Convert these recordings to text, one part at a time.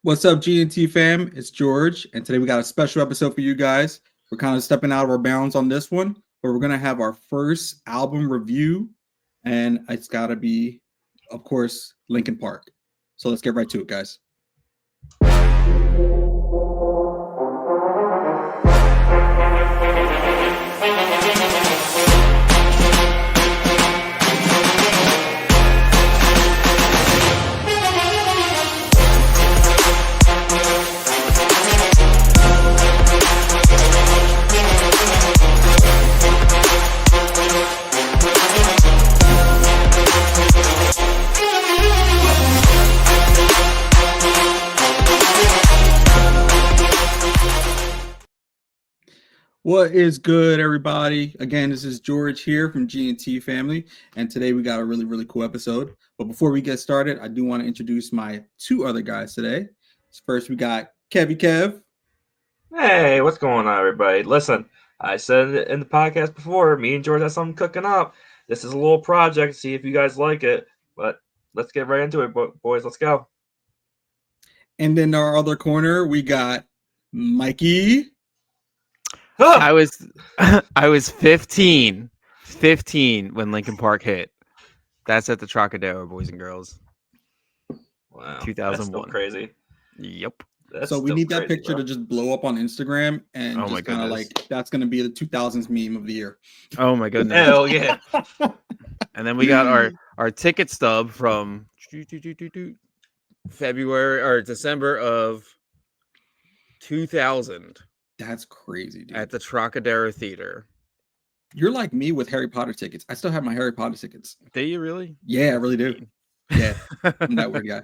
What's up, GNT fam? It's George, and today we got a special episode for you guys. We're kind of stepping out of our bounds on this one, but we're gonna have our first album review, and it's gotta be, of course, Linkin Park. So let's get right to it, guys. What is good, everybody? Again, this is George here from GNT Family, and today we got a really cool episode. But before we get started, I do want to introduce my two other guys today. First, we got Kevy Kev. Hey, what's going on, everybody? Listen, I said it in the podcast before, me and George have something cooking up. This is a little project, see if you guys like it. But let's get right into it, boys. Let's go. And in our other corner, we got Mikey. I was 15 when Linkin Park hit. That's at the Trocadero, boys and girls. Wow, 2001. That's still crazy. Yep. So we need that picture to just blow up on Instagram and just kind of like that's going to be the 2000s meme of the year. Oh my goodness. Hell yeah. And then we got our ticket stub from February or December of 2000. That's crazy, dude. At the Trocadero Theater. You're like me with Harry Potter tickets. I still have my Harry Potter tickets. Do you really? Yeah, I really do. Yeah, I'm that weird guy.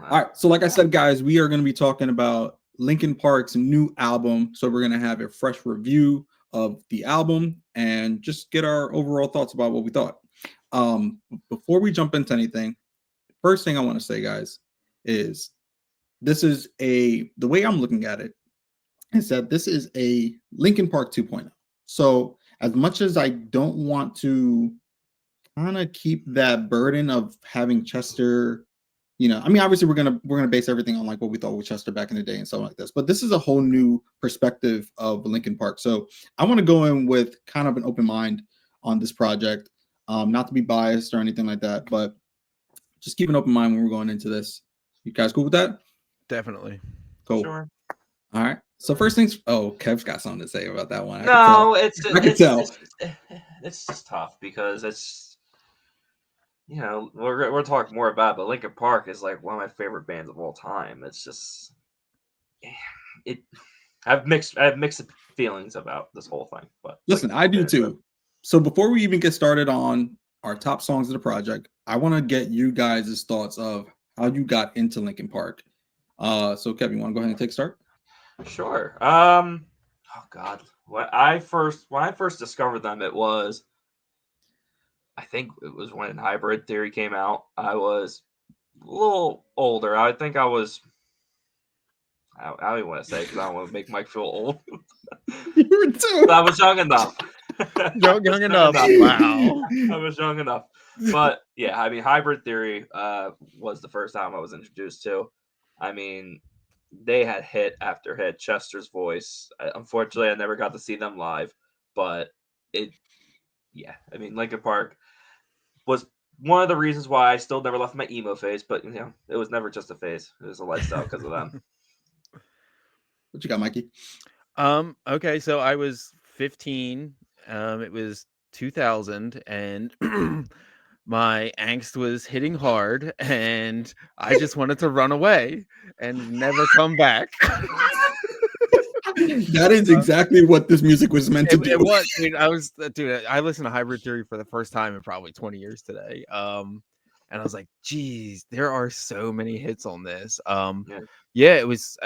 All right, so like I said, guys, we are going to be talking about Linkin Park's new album. So we're going to have a fresh review of the album and just get our overall thoughts about what we thought. Before we jump into anything, first thing I want to say, guys, is the way I'm looking at it is that this is a Linkin Park 2.0. So as much as I don't want to kind of keep that burden of having Chester, I mean, obviously we're gonna base everything on like what we thought with Chester back in the day and stuff like this, but this is a whole new perspective of Linkin Park. So I want to go in with kind of an open mind on this project, not to be biased or anything like that, but just keep an open mind when we're going into this. You guys cool with that? Definitely. Cool. Sure. All right. So first things. Oh, Kev's got something to say about that one. I can tell. It's just tough because it's we're talking more about it, but Linkin Park is like one of my favorite bands of all time. It's just I have mixed feelings about this whole thing. But listen, I do too. So before we even get started on our top songs of the project, I want to get you guys' thoughts of how you got into Linkin Park. So Kevin, you want to go ahead and take a start? Sure. Oh God. When I first discovered them, I think it was when Hybrid Theory came out. I was a little older. I think I was. I don't even want to say because I don't want to make Mike feel old. You were too. I was young enough. Young enough. Wow. I was young enough. But yeah, I mean, Hybrid Theory was the first time I was introduced to. I mean, they had hit after hit. Chester's Voice. Unfortunately, I never got to see them live, but I mean, Linkin Park was one of the reasons why I still never left my emo phase, but it was never just a phase. It was a lifestyle because of them. What you got, Mikey? Okay, so I was 15. It was 2000, and my angst was hitting hard, and I just wanted to run away and never come back. That is exactly what this music was meant to do. It was, dude. I listened to Hybrid Theory for the first time in probably 20 years today. And I was like, geez, there are so many hits on this. It was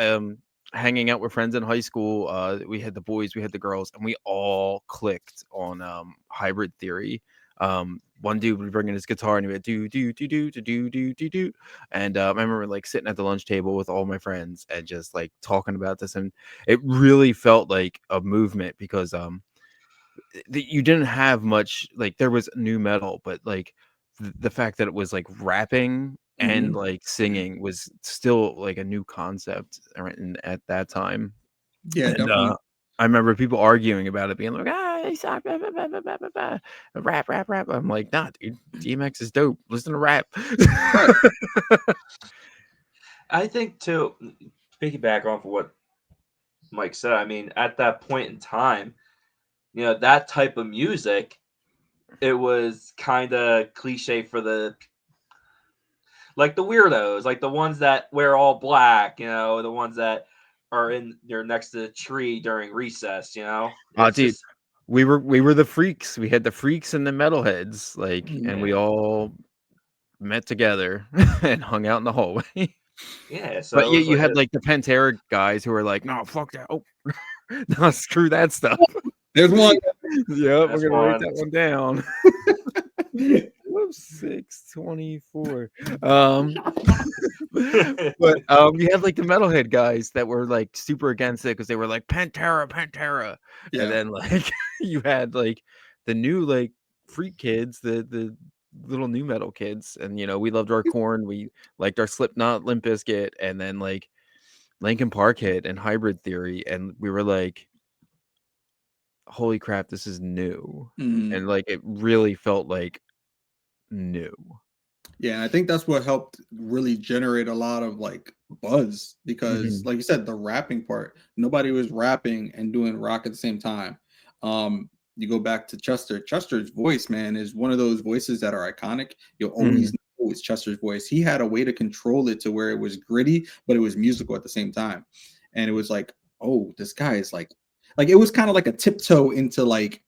hanging out with friends in high school. We had the boys, we had the girls, and we all clicked on Hybrid Theory. One dude would bring in his guitar and he would do, and I remember like sitting at the lunch table with all my friends and just like talking about this, and it really felt like a movement because you didn't have much, like there was new metal, but like the fact that it was like rapping and like singing was still like a new concept at that time. Yeah, and, definitely. I remember people arguing about it, being like, he sucked, blah, blah, blah, blah, blah, blah, blah. Rap. I'm like, nah, dude, DMX is dope. Listen to rap. Right. I think too, piggyback off of what Mike said, I mean, at that point in time, that type of music, it was kind of cliche for the weirdos, like the ones that wear all black, the ones that are they're next to the tree during recess, Oh, It's dude, just we were the freaks. We had the freaks and the metalheads, like, and we all met together and hung out in the hallway. yeah. So But it was you like, had like the Pantera guys who were like, no, fuck that. Oh, no, screw that stuff. There's one. Yep, That's we're gonna write one. that one down. Whoops, 624. But you had like the metalhead guys that were like super against it because they were like Pantera. Yeah. And then like you had like the new like freak kids, the little new metal kids, and we loved our Korn, we liked our Slipknot, Limp Bizkit, and then like Linkin Park hit and Hybrid Theory, and we were like, holy crap, this is new. And like it really felt like new. Yeah, and I think that's what helped really generate a lot of like buzz because, like you said, the rapping part, nobody was rapping and doing rock at the same time. You go back to Chester. Chester's voice, man, is one of those voices that are iconic. You'll always know it's Chester's voice. He had a way to control it to where it was gritty, but it was musical at the same time. And it was like, oh, this guy is like it was kind of like a tiptoe into like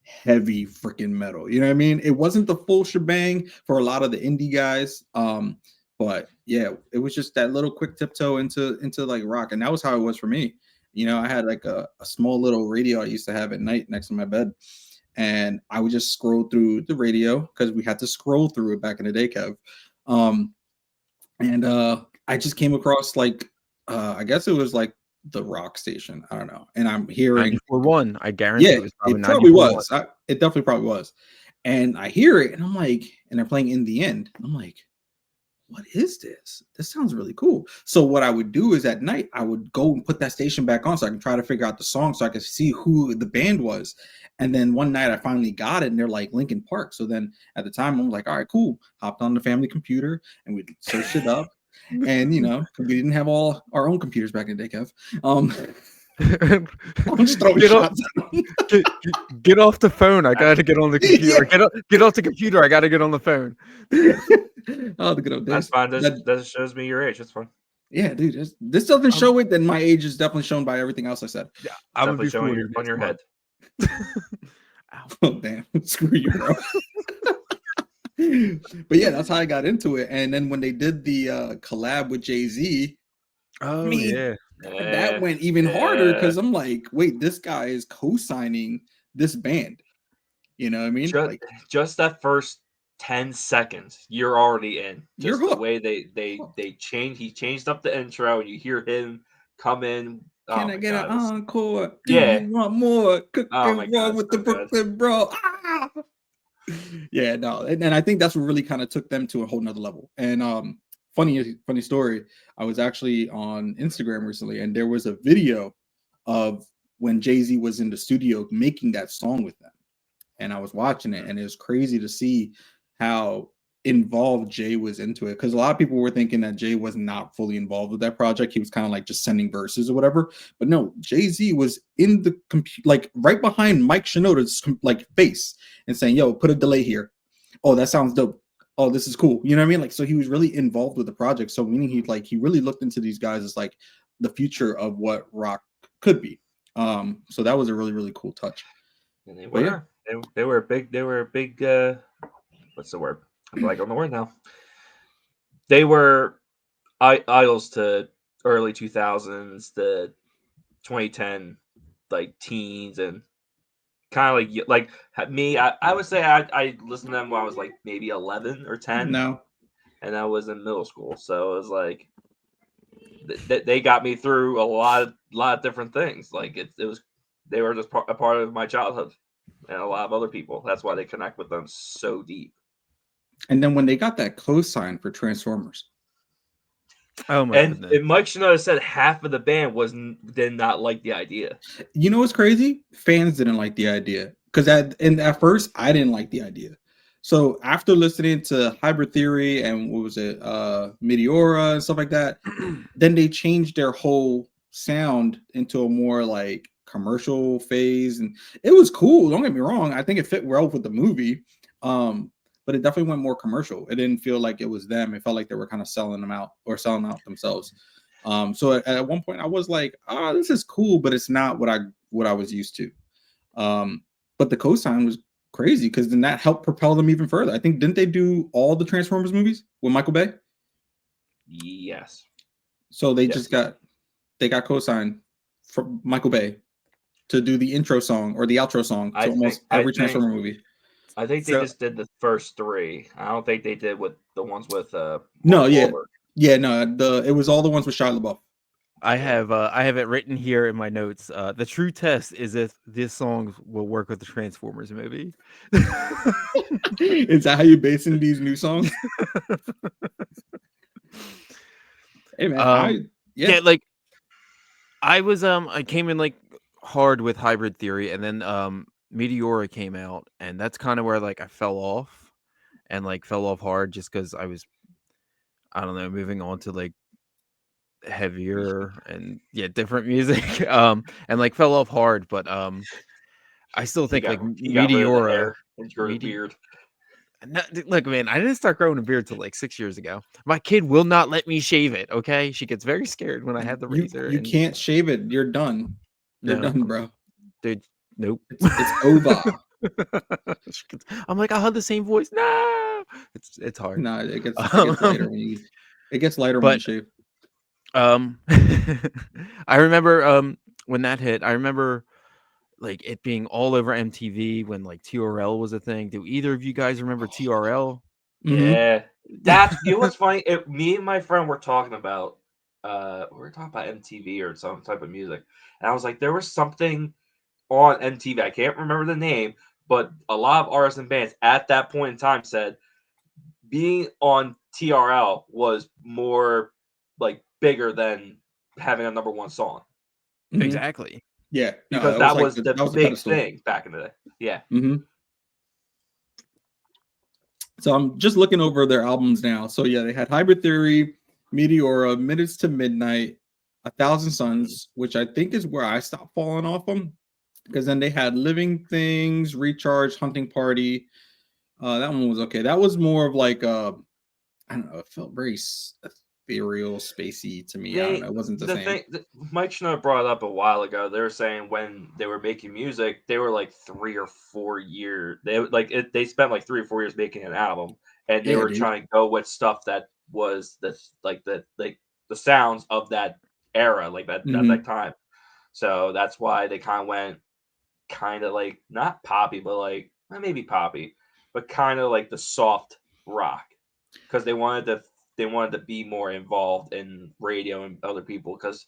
heavy freaking metal. You know what I mean? It wasn't the full shebang for a lot of the indie guys. But yeah, it was just that little quick tiptoe into like rock. And that was how it was for me. I had like a small little radio I used to have at night next to my bed. And I would just scroll through the radio because we had to scroll through it back in the day, Kev. And I just came across like I guess it was like the rock station. I don't know. And I'm hearing 94.1. I guarantee yeah, it was probably it probably 94.1. was. It definitely probably was. And I hear it and I'm like, and they're playing In the End. I'm like, what is this? This sounds really cool. So what I would do is at night, I would go and put that station back on so I can try to figure out the song so I could see who the band was. And then one night I finally got it and they're like Linkin Park. So then at the time I'm like, all right, cool. Hopped on the family computer and we searched it up. And we didn't have all our own computers back in the day, Kev. I'm just throwing shots. Get off the phone. I gotta get on the computer. Yeah. Get off the computer. I gotta get on the phone. Oh, the good old days. That's fine. That shows me your age. That's fine. Yeah, dude. This doesn't show it. Then my age is definitely shown by everything else I said. Yeah, I'm definitely showing on your head. Oh damn! Screw you, bro. But yeah, that's how I got into it. And then when they did the collab with Jay-Z, that went even harder because I'm like, wait, this guy is co-signing this band. You know what I mean? Just that first 10 seconds, you're already in. Just you're the way they changed. He changed up the intro, and you hear him come in. Can I get an encore? Yeah. Do you want more? Oh my God, with the Brooklyn bro. Ah! Yeah, no, and I think that's what really kind of took them to a whole nother level. And funny story, I was actually on Instagram recently and there was a video of when Jay-Z was in the studio making that song with them, and I was watching it and it was crazy to see how involved Jay was into it, because a lot of people were thinking that Jay was not fully involved with that project. He was kind of like just sending verses or whatever, but no, Jay-Z was in the like right behind Mike Shinoda's like face and saying, yo, put a delay here. Oh, that sounds dope. Oh, this is cool. You know what I mean? Like, so he was really involved with the project. So meaning he really looked into these guys as like the future of what rock could be. So that was a really, really cool touch. And they were, yeah. they were a big what's the word? I'm like on the word now. They were idols to early 2000s, the 2010 like teens, and kind of like me. I would say I listened to them when I was like maybe 11 or 10. No, and I was in middle school, so it was like they got me through a lot of different things. Like they were just a part of my childhood, and a lot of other people. That's why they connect with them so deep. And then when they got that co-sign for Transformers, Oh my And goodness. Mike Shinoda said half of the band did not like the idea. you know what's crazy? Fans didn't like the idea because at first I didn't like the idea. So after listening to Hybrid Theory and what was it, Meteora and stuff like that, then they changed their whole sound into a more like commercial phase, and it was cool. Don't get me wrong; I think it fit well with the movie, but it definitely went more commercial. It didn't feel like it was them. It felt like they were kind of selling them out or selling out themselves. So at one point, I was like, "Ah, this is cool," but it's not what I was used to. But the cosign was crazy because then that helped propel them even further. I think didn't they do all the Transformers movies with Michael Bay? Yes. So they just got co-signed from Michael Bay to do the intro song or the outro song to almost every Transformer movie. I think they just did the first three. I don't think they did with the ones with no, Wahlberg. It was all the ones with Shia LaBeouf. I have it written here in my notes. The true test is if this song will work with the Transformers movie. Is that how you're basing these new songs? Hey man, like I came in like hard with Hybrid Theory, and then Meteora came out, and that's kind of where like I fell off hard just because I was, I don't know, moving on to like heavier and different music and like fell off hard, but I still think like Meteora beard. No, look, man, I didn't start growing a beard till like 6 years ago. My kid will not let me shave it. Okay, she gets very scared when I have the razor. You can't shave it. You're done. You're done, bro. Dude, nope. It's over. I'm like, I have the same voice. No, it's hard. No, it gets lighter when you shave. I remember when that hit. I remember like it being all over MTV when like TRL was a thing. Do either of you guys remember TRL? Yeah, that's what's funny. Me and my friend were talking about MTV or some type of music, and I was like, there was something on MTV. I can't remember the name, but a lot of artists and bands at that point in time said being on TRL was more like bigger than having a number one song. Exactly. Yeah, because that was the big thing back in the day. Yeah. So I'm just looking over their albums now. So yeah, they had Hybrid Theory, Meteora, Minutes to Midnight, 1,000 Suns, which I think is where I stopped falling off them. Because then they had Living Things, Recharge, Hunting Party. That one was okay. That was more of like I don't know. It felt very ethereal, spacey to me. I don't know. It wasn't the same. Mike Schnow brought up a while ago. They were saying when they were making music, they were like 3 or 4 years. They spent like 3 or 4 years making an album, and they were trying to go with stuff that was the sounds of that era, like that at that time. So that's why they kind of went like not poppy, but like maybe poppy, but kind of like the soft rock, because they wanted to be more involved in radio and other people, because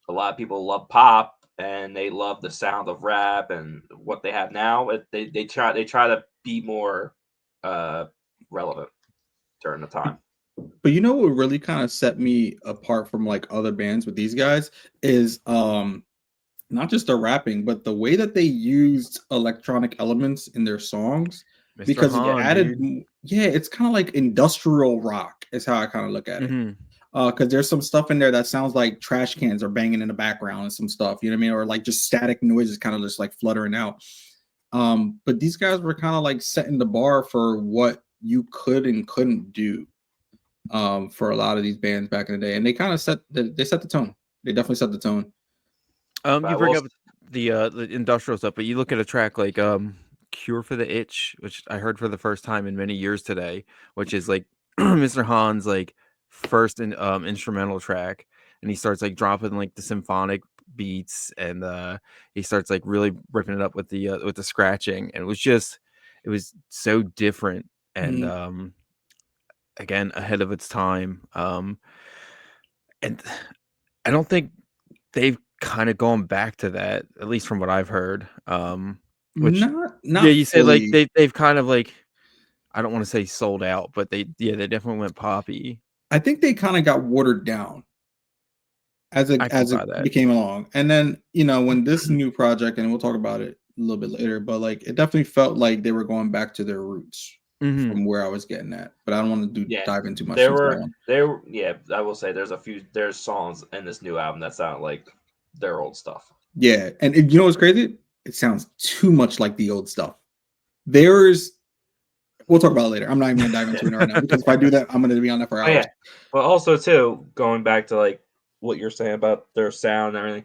a lot of people love pop and they love the sound of rap and what they have now. They try to be more relevant during the time. But you know what really kind of set me apart from like other bands with these guys is not just the rapping, but the way that they used electronic elements in their songs. Mr. Because Han, it added, dude. It's kind of like industrial rock is how I kind of look at it. Because there's some stuff in there that sounds like trash cans are banging in the background and some stuff, you know what I mean, or like just static noises kind of just like fluttering out. But these guys were kind of like setting the bar for what you could and couldn't do for a lot of these bands back in the day, and they kind of set the tone. They definitely set the tone. You bring up the industrial stuff, but you look at a track like Cure for the Itch, which I heard for the first time in many years today, which is like Mr. Han's like first instrumental track, and he starts like dropping like the symphonic beats, and he starts like really ripping it up with the scratching, and it was so different, and again ahead of its time, and I don't think they've kind of gone back to that, at least from what I've heard. Which not you say like they've kind of like I don't want to say sold out, but they definitely went poppy. I think they kind of got watered down as it became along. And then, when this new project, and we'll talk about it a little bit later, but like it definitely felt like they were going back to their roots from where I was getting at. But I don't want to dive into much. I will say there's songs in this new album that sound like their old stuff. Yeah, and you know what's crazy? It sounds too much like the old stuff. We'll talk about it later. I'm not even gonna dive into it right now because if I do that, I'm gonna be on that for hours. Oh, yeah. But also too, going back to like what you're saying about their sound and everything,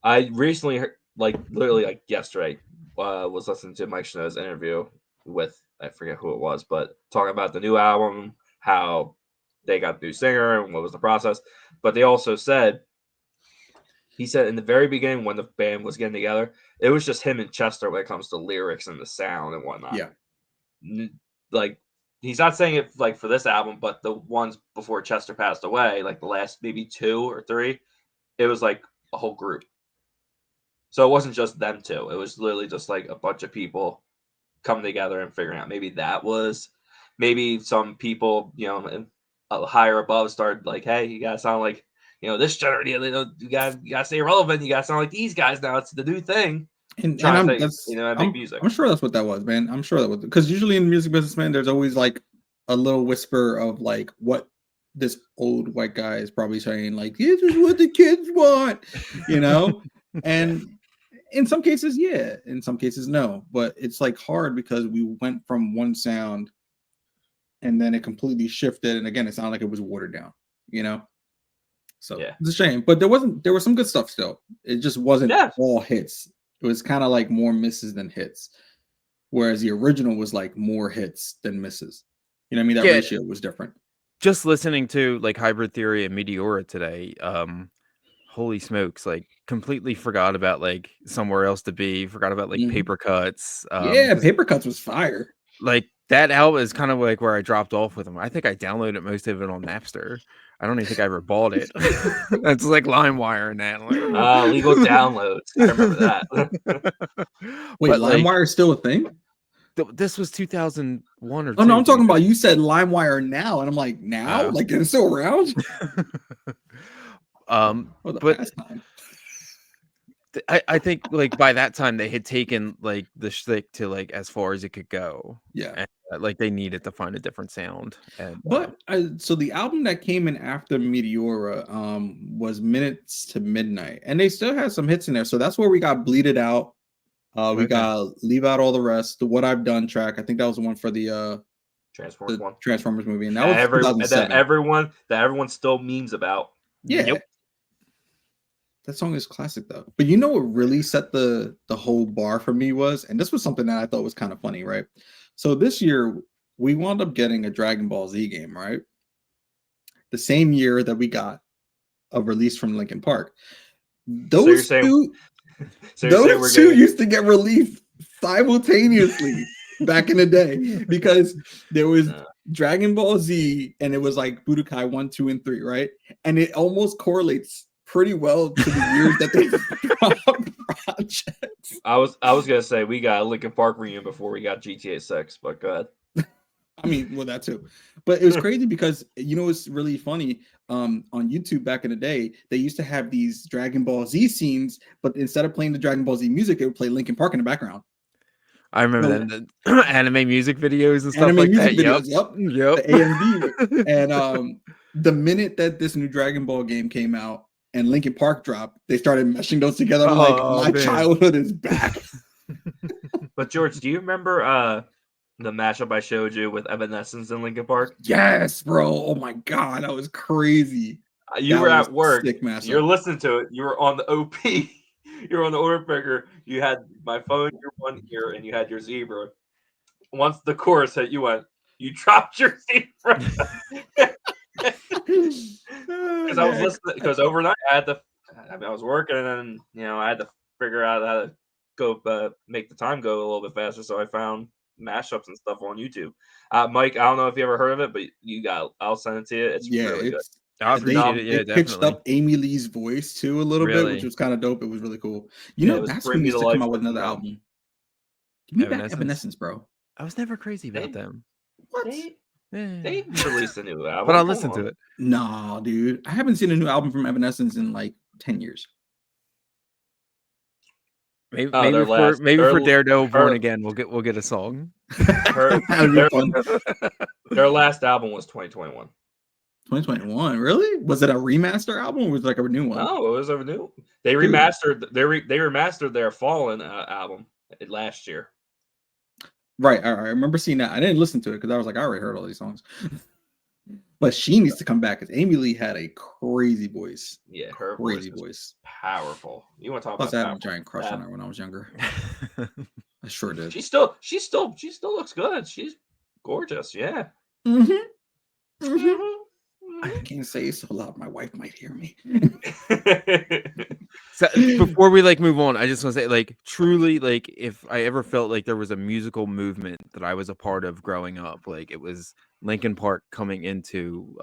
I recently heard, literally yesterday, was listening to Mike Shinoda's interview with, I forget who it was, but talking about the new album, how they got the new singer and what was the process. But they also said, he said in the very beginning when the band was getting together, it was just him and Chester when it comes to lyrics and the sound and whatnot. Yeah. Like, he's not saying it like for this album, but the ones before Chester passed away, like the last maybe 2 or 3, it was like a whole group. So it wasn't just them two. It was literally just like a bunch of people coming together and figuring out. Maybe some people, higher above started like, hey, you gotta sound like, this generation, you gotta stay relevant. You gotta sound like these guys now. It's the new thing. And make music. I'm sure that's what that was, man. I'm sure that was because usually in the music business, man, there's always like a little whisper of like what this old white guy is probably saying, like, this is what the kids want, and in some cases, yeah, in some cases, no. But it's like hard because we went from one sound and then it completely shifted, and again, it sounded like it was watered down, So yeah, it's a shame, but there was some good stuff still. It just wasn't all hits. It was kind of like more misses than hits, whereas the original was like more hits than misses. You know what I mean? That ratio was different. Just listening to like Hybrid Theory and Meteora today, holy smokes, like completely forgot about like Somewhere Else to Be, forgot about like Paper Cuts. Paper Cuts was fire. Like that album is kind of like where I dropped off with them. I think I downloaded most of it on Napster. I don't even think I ever bought it. That's like LimeWire and that. Like, legal downloads. I remember that. Wait, LimeWire is still a thing? This was 2001 or 2. Oh, no, I'm talking about, you said LimeWire now, and I'm like, now? Like, it's still around? I think like by that time they had taken like the shtick to like as far as it could go. Yeah. And, like they needed to find a different sound. And so the album that came in after Meteora was Minutes to Midnight, and they still had some hits in there. So that's where we got Bleed It Out. We got Leave Out All the Rest, the What I've Done track. I think that was the one for the Transformers movie, and that was 2007. That everyone still memes about. Yeah. Yep. That song is classic though. But you know what really set the whole bar for me was, and this was something that I thought was kind of funny, right? So this year we wound up getting a Dragon Ball Z game, right? The same year that we got a release from Linkin Park. Those two used to get released simultaneously back in the day because there was Dragon Ball Z and it was like Budokai 1, 2, and 3, right? And it almost correlates pretty well to the years that they dropped projects. I was gonna say we got a Linkin Park reunion before we got GTA 6, but go ahead. I mean, well, that too. But it was crazy because it's really funny. On YouTube back in the day, they used to have these Dragon Ball Z scenes, but instead of playing the Dragon Ball Z music, it would play Linkin Park in the background. I remember the anime music videos and stuff like that. Videos, yep. The AMV. And the minute that this new Dragon Ball game came out and Linkin Park dropped, they started meshing those together. I'm like, my childhood is back. But George, do you remember the mashup I showed you with Evanescence and Linkin Park? Yes, bro. Oh my god, that was crazy. You were at work. You're listening to it. You were on the OP. You were on the order picker. You had my phone, your one ear, and you had your Zebra. Once the chorus hit, you dropped your Zebra. Because I was listening. Because overnight I was working, and I had to figure out how to go make the time go a little bit faster. So I found mashups and stuff on YouTube. Mike, I don't know if you ever heard of it, but I'll send it to you. It's really good. I appreciate it. Yeah, they pitched up Amy Lee's voice too a little bit, which was kind of dope. It was really cool. That's when we used to come out with another album. Give me back Evanescence, bro. I was never crazy about them. What? They released a new album, but I'll listen to it. Nah, dude. I haven't seen a new album from Evanescence in like 10 years. Maybe their for last- Daredevil Born her- Again, we'll get a song. That'd be fun. Their last album was 2021. 2021, really? Was it a remaster album or was it like a new one? No, it was a new. They remastered. They remastered their Fallen album last year. Right. I remember seeing that. I didn't listen to it because I was like, I already heard all these songs. But she needs to come back because Amy Lee had a crazy voice. Yeah, her Crazy voice. voice. Powerful. You want to talk Plus, about? I had a giant crush on her when I was younger. I sure did. She still looks good. She's gorgeous. Yeah. I can't say it so loud. My wife might hear me. So before we move on, I just want to say, truly, if I ever felt like there was a musical movement that I was a part of growing up, it was Linkin Park coming into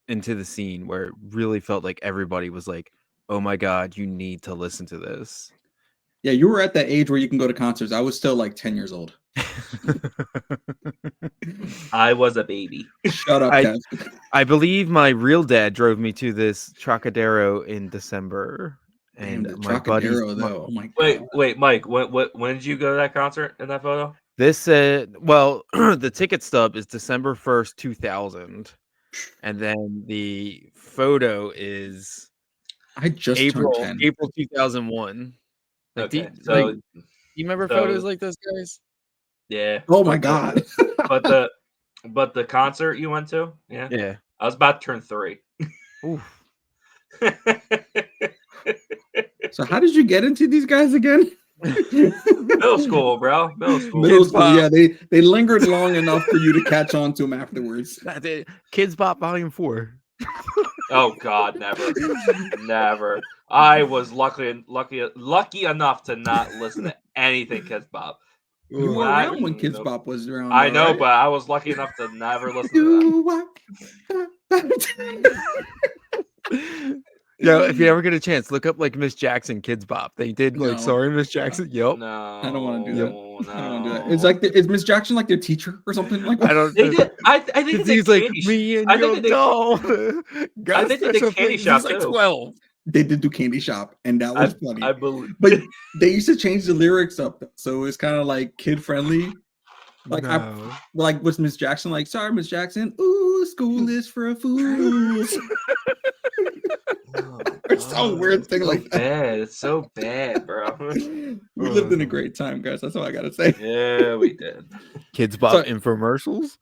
the scene where it really felt like everybody was like, "Oh my God, you need to listen to this." Yeah, you were at that age where you can go to concerts. I was still like 10 years old. I was a baby. Shut up, Kev. I believe my real dad drove me to this Trocadero in December. And And the my buddies, though. Oh my God. Wait, Mike. When did you go to that concert in that photo? this the ticket stub is December 1st, 2000. And then the photo is I just April turned 10. April 2001. Okay, do you remember photos like this, guys? Yeah. Oh my God. But the concert you went to, Yeah. I was about to turn 3. Oof. So how did you get into these guys again? Middle school, bro. Middle school. Middle school, yeah. They lingered long enough for you to catch on to them afterwards. Kids Bop Volume 4. Oh God, never. I was lucky enough to not listen to anything Kids Bop. You were around when Kids Bop was around. I know, right? but I was lucky enough to never listen to that. Yo, if you ever get a chance, look up Miss Jackson Kids Bop. They did Sorry Miss Jackson. Yep. No, I don't want to do that. No. I don't want to do that. It's like is Miss Jackson like their teacher or something like that? I don't. They did. I think he's like me and your doll. I think they did Candy Shop He's like too. 12. They did do Candy Shop, and that was funny. I believe, but they used to change the lyrics up, so it's kind of like kid friendly. Like No. was Miss Jackson like, sorry, Miss Jackson, ooh, school is for fools. Or some weird thing like that. Bad. It's so bad, bro. We lived in a great time, guys. That's all I gotta say. Yeah, we did. Kids Bop infomercials.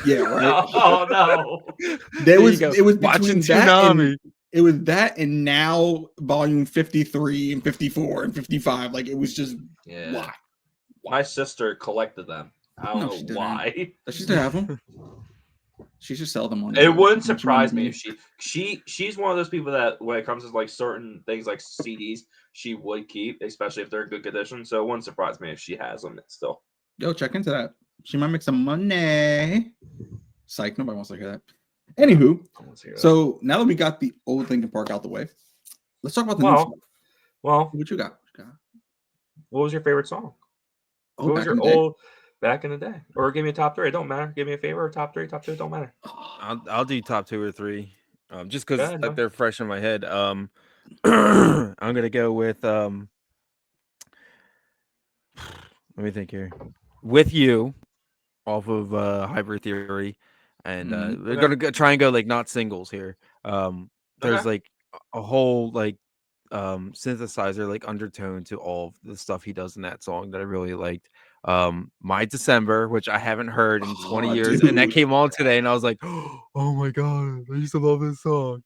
Yeah, right. Oh no. It was between watching that Tsunami. It was that and now volume 53 and 54 and 55. Like it was just why? My sister collected them. I don't know why. She should have them. She should sell them on. It wouldn't surprise me if she's one of those people that when it comes to certain things like CDs, she would keep, especially if they're in good condition. So it wouldn't surprise me if she has them still. Yo, check into that. She might make some money. Psych, nobody wants to hear that. Anywho, so now that we got the old Linkin Park out the way, let's talk about the new stuff. Well, what you got? What was your favorite song? What was your old back in the day? Or give me a top 3. It don't matter. Give me a favorite or top 3, top 2. It don't matter. I'll do top 2 or 3, just because they're fresh in my head. I'm gonna go with let me think here. With You, off of Hybrid Theory, and we're gonna try and go not singles here. There's a whole synthesizer undertone to all of the stuff he does in that song that I really liked. My December, which I haven't heard in 20 years, dude. And that came on today, and I was like, oh my God, I used to love this song.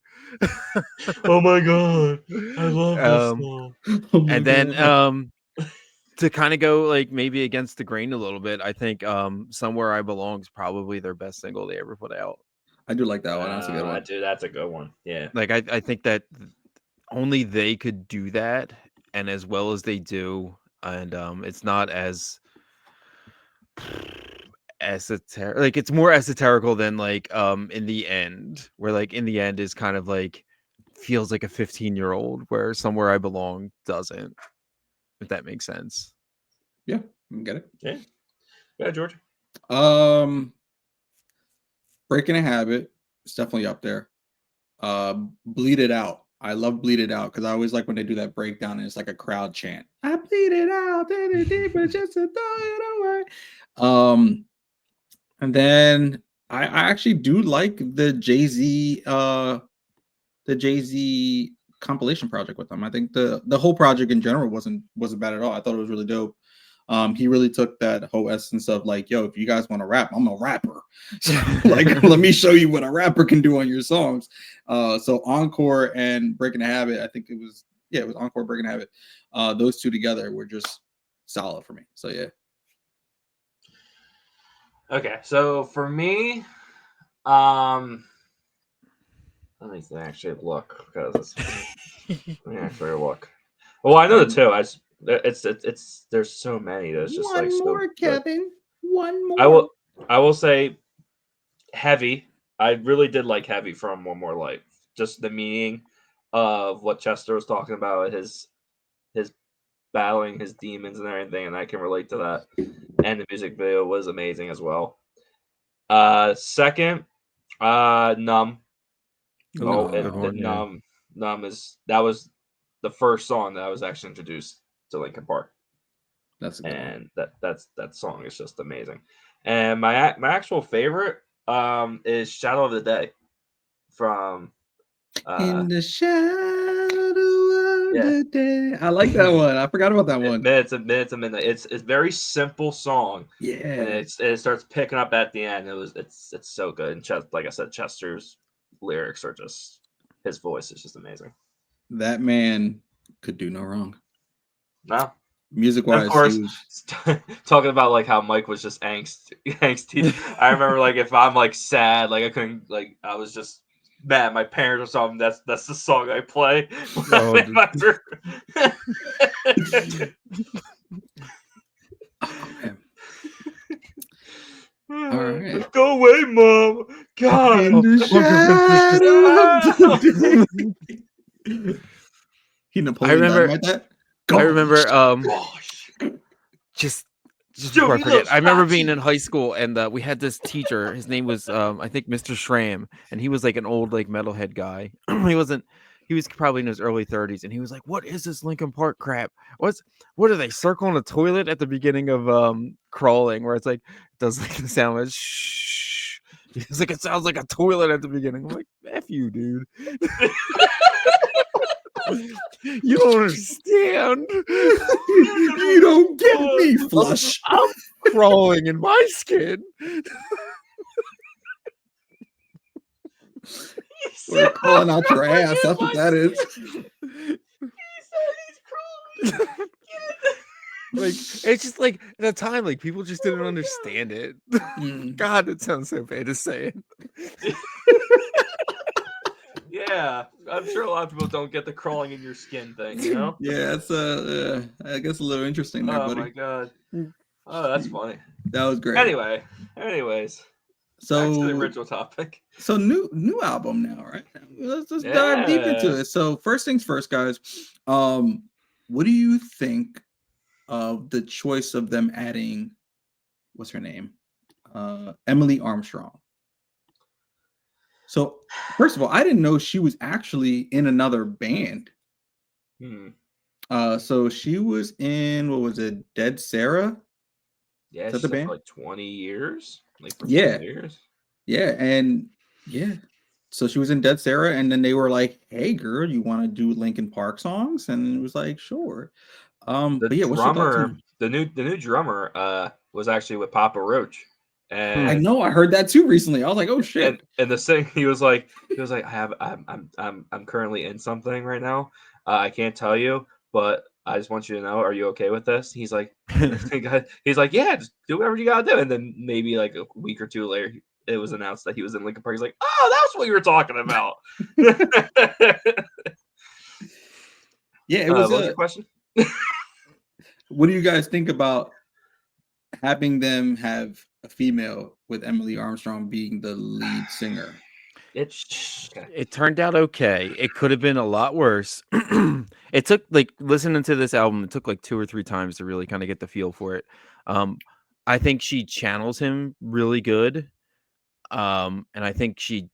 Oh my God, I love this song. And then to kind of go maybe against the grain a little bit, I think Somewhere I Belong is probably their best single they ever put out. I do like that one. That's a good one. Dude, that's a good one. Yeah. I think that only they could do that, and as well as they do, and it's not as esoteric. It's more esoterical than In the End, where In the End is kind of feels like a 15-year-old, where Somewhere I Belong doesn't. If that makes sense. Yeah, I get it. Yeah, George. Breaking a Habit is definitely up there. Bleed It Out. I love Bleed It Out because I always like when they do that breakdown and it's like a crowd chant. I bleed it out, then it deeper just to throw it away. And then I actually do like the Jay-Z compilation project with them. I think the whole project in general wasn't bad at all. I thought it was really dope. He really took that whole essence of like, yo, if you guys want to rap, I'm a rapper. So like, let me show you what a rapper can do on your songs. So Encore and Breaking a Habit, I think it was Encore, Breaking a Habit. Those two together were just solid for me. So yeah. Okay, so for me, let me actually look because let me actually look. Well, I know the two. It's there's so many. There's just one like more, so Kevin. One more. I will say Heavy. I really did like Heavy from One More Life. Just the meaning of what Chester was talking about, his battling his demons and everything, and I can relate to that. And the music video was amazing as well. Second, Numb. Numb that was the first song that I was actually introduced to Linkin Park. That's a good one. That song is just amazing. And my actual favorite is Shadow of the Day from In the shadow of the day. I like that one. I forgot about that one. Minutes of Midnight. It's a very simple song. Yeah. And it starts picking up at the end. It's so good. And like I said, Chester's lyrics are just, his voice is just amazing. That man could do no wrong. No. Music wise, of course, talking about like how Mike was just angsty. I remember like if I'm like sad, like I couldn't, like I was just mad at my parents or something. That's the song I play. Oh, man. All right. Go away, Mom. God. In the shadow. He Napoleon Dynamite that? I remember just before I forget, I remember being in high school and we had this teacher. His name was I think Mr. Schramm, and he was like an old like metalhead guy. He was probably in his early 30s, and he was like, "What is this Linkin Park crap? What are they circling a toilet at the beginning of Crawling, where it's like it does like the sound like shh." He's like, "It sounds like a toilet at the beginning." I'm like, "F you, dude." You don't understand. You don't get me, Flush. I'm crawling in my skin. We're crawling out your ass. That's what that is. He said he's crawling. Like, it's just like at the time, like people just didn't understand it. God, it sounds so bad to say it. Yeah, I'm sure a lot of people don't get the crawling in your skin thing, you know? Yeah, it's I guess a little interesting there, buddy. Oh my god. Oh, that's funny. That was great. Anyways. So back to the original topic. So new album now, right? Let's just dive deep into it. So first things first, guys. What do you think of the choice of them adding, what's her name? Emily Armstrong. So first of all, I didn't know she was actually in another band. So she was in, what was it, Dead Sarah? Yeah, she's the band? Like 20 years. Like for 20 years. Yeah, and yeah. So she was in Dead Sarah, and then they were like, "Hey, girl, you want to do Linkin Park songs?" And it was like, "Sure." But yeah, what's your thoughts on the new drummer was actually with Papa Roach. And I know, I heard that too recently. I was like, "Oh shit!" And the thing he was like, I'm currently in something right now. I can't tell you, but I just want you to know. Are you okay with this? He's like, yeah, just do whatever you gotta do. And then maybe like a week or two later, it was announced that he was in Linkin Park. He's like, oh, that's what you were talking about. Yeah, it was. What was your question? What do you guys think about having them have a female with Emily Armstrong being the lead singer? It turned out okay. It could have been a lot worse. It took like listening to this album, it took like 2 or 3 times to really kind of get the feel for it. I think she channels him really good. And I think she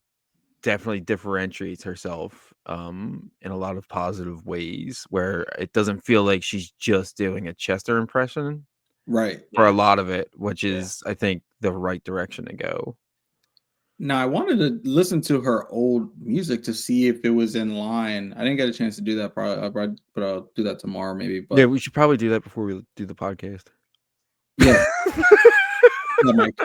definitely differentiates herself in a lot of positive ways where it doesn't feel like she's just doing a Chester impression Right. for a Yeah. lot of it, which is I think the right direction to go. Now I wanted to listen to her old music to see if it was in line. I didn't get a chance to do that, but I'll do that tomorrow maybe. Yeah, But we should probably do that before we do the podcast. yeah, yeah, Mike.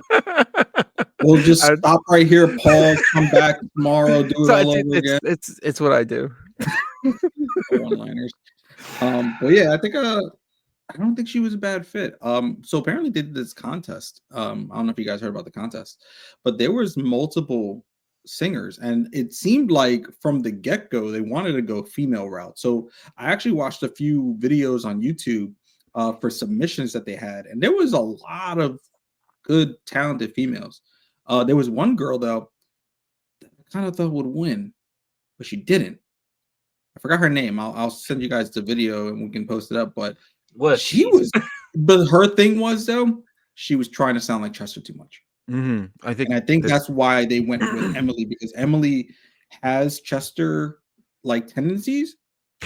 We'll just I- stop right here, pause, come back tomorrow, do it so all over again. it's what I do. One-liners. But yeah, I think I don't think she was a bad fit. So apparently they did this contest. I don't know if you guys heard about the contest, but there was multiple singers, and it seemed like from the get-go they wanted to go female route. So I actually watched a few videos on YouTube for submissions that they had, and there was a lot of good, talented females. There was one girl though that I kind of thought would win, but she didn't. I forgot her name. I'll send you guys the video and we can post it up. But What she was, but her thing was though, she was trying to sound like Chester too much. I think And I think that's why they went with Emily, because Emily has Chester like tendencies,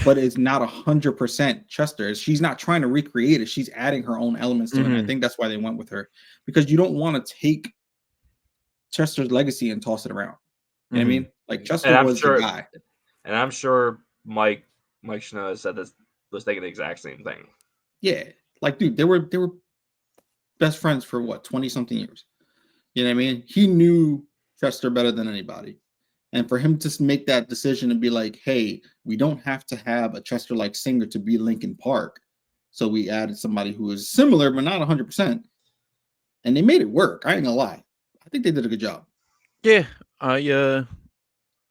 but it's not 100% Chester. She's not trying to recreate it. She's adding her own elements to it. And I think that's why they went with her, because you don't want to take Chester's legacy and toss it around. You know what I mean? Like Chester was the guy. And I'm sure Mike Shinoda said this, was thinking the exact same thing. Yeah. Like, dude, they were best friends for what, 20 something years. You know what I mean? He knew Chester better than anybody. And for him to make that decision and be like, hey, we don't have to have a Chester like singer to be Linkin Park. So we added somebody who is similar, but not 100%. And they made it work. I ain't gonna lie. I think they did a good job. Yeah. Like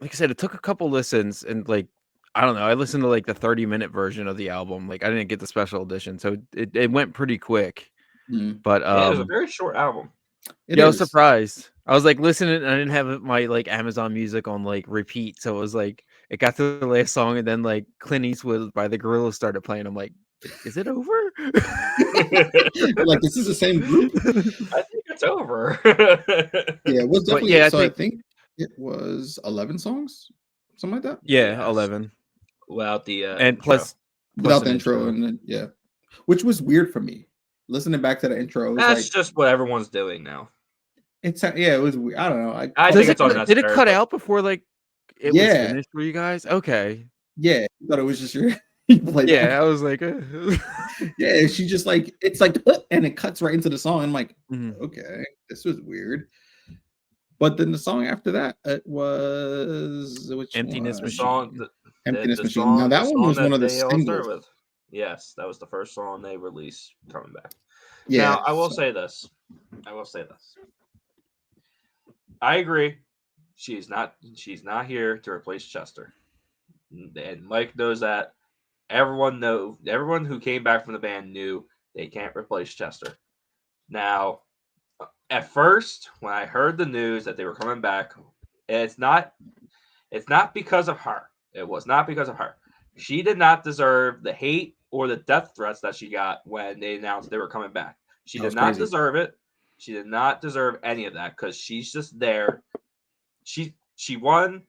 I said, it took a couple listens, and like, I don't know, I listened to like the 30-minute version of the album. Like, I didn't get the special edition, so it went pretty quick. But yeah, it was a very short album. I was surprised. I was like listening, and I didn't have my like Amazon Music on like repeat, so it was like it got to the last song, and then like Clint Eastwood by the Gorillaz started playing. I'm like, is it over? Like, this is the same group? I think it's over. Yeah, it was definitely. Yeah, I think it was 11 songs, something like that. Yeah, 11. Without the and intro. plus without the intro, and then yeah, which was weird for me. Listening back to the intro, it was that's like, just what everyone's doing now. It's yeah, it was weird. I don't know. I think it's did it cut out before like it was finished for you guys? Okay. Yeah, I thought it was just your I was like yeah, she just like, it's like, and it cuts right into the song. I'm like, okay, this was weird. But then the song after that, it was Emptiness one? Machine. Emptiness Machine. Now that one was one of the singles. With. Yes, that was the first song they released coming back. Yeah. Now I will say this. I agree. She's not here to replace Chester. And Mike knows that. Everyone who came back from the band knew they can't replace Chester. Now, at first, when I heard the news that they were coming back, it's not because of her. It was not because of her. She did not deserve the hate or the death threats that she got when they announced they were coming back. She did not deserve it. She did not deserve any of that, because she's just there. She won.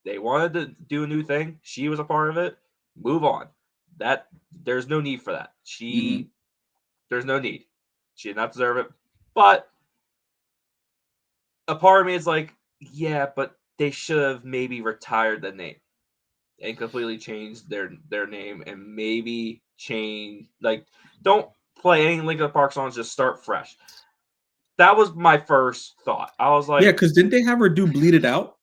They wanted to do a new thing. She was a part of it. Move on. That there's no need for that. There's no need. She did not deserve it. But a part of me is like, yeah, but they should have maybe retired the name and completely changed their name, and maybe change, like, don't play any Linkin Park songs, just start fresh. That was my first thought. I was like, yeah, because didn't they have her do Bleed It Out?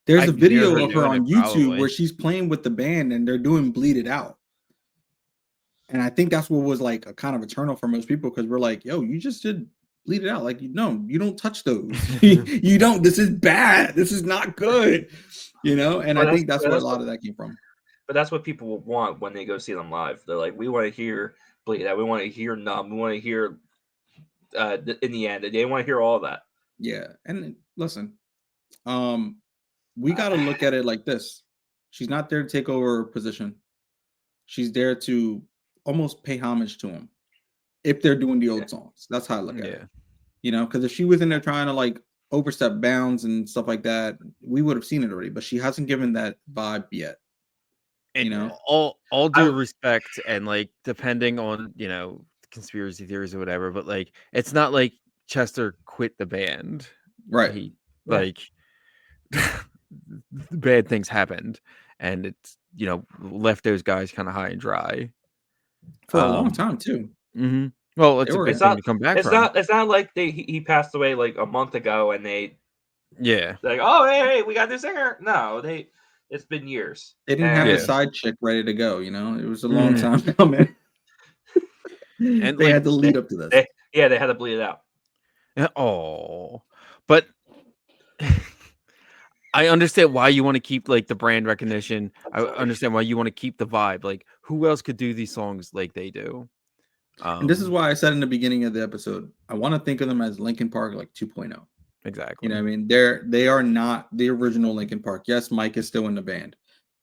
There's a video of her on YouTube where she's playing with the band and they're doing Bleed It Out. And I think that's what was like a kind of a turn off for most people, because we're like, yo, you just did Bleed It Out. Like, no, you don't touch those. You don't. This is bad. This is not good. You know? And I think that's where a lot of that came from. But that's what people want when they go see them live. They're like, we want to hear Bleed It Out. We want to hear Numb. We want to hear In the End. They want to hear all of that. Yeah. And listen, we got to look at it like this. She's not there to take over a position. She's there to almost pay homage to him. if they're doing the old songs. That's how I look at it. You know, because if she was in there trying to like overstep bounds and stuff like that, we would have seen it already. But she hasn't given that vibe yet. And you know, all due respect, and like depending on conspiracy theories or whatever, but like it's not like Chester quit the band, right? He like bad things happened, and it's left those guys kind of high and dry for a long time too. Mm-hmm. Well, it's a big thing to come back from. It's not like he passed away like a month ago, and they like, oh hey, we got this singer. No, it's been years. They didn't have a side chick ready to go. You know, it was a long time coming. And they had to lead up to this. They had to bleed it out. Oh, but I understand why you want to keep like the brand recognition. Absolutely. I understand why you want to keep the vibe. Like, who else could do these songs like they do? And this is why I said in the beginning of the episode, I want to think of them as Linkin Park like 2.0. Exactly. You know what I mean? They are not the original Linkin Park. Yes, Mike is still in the band.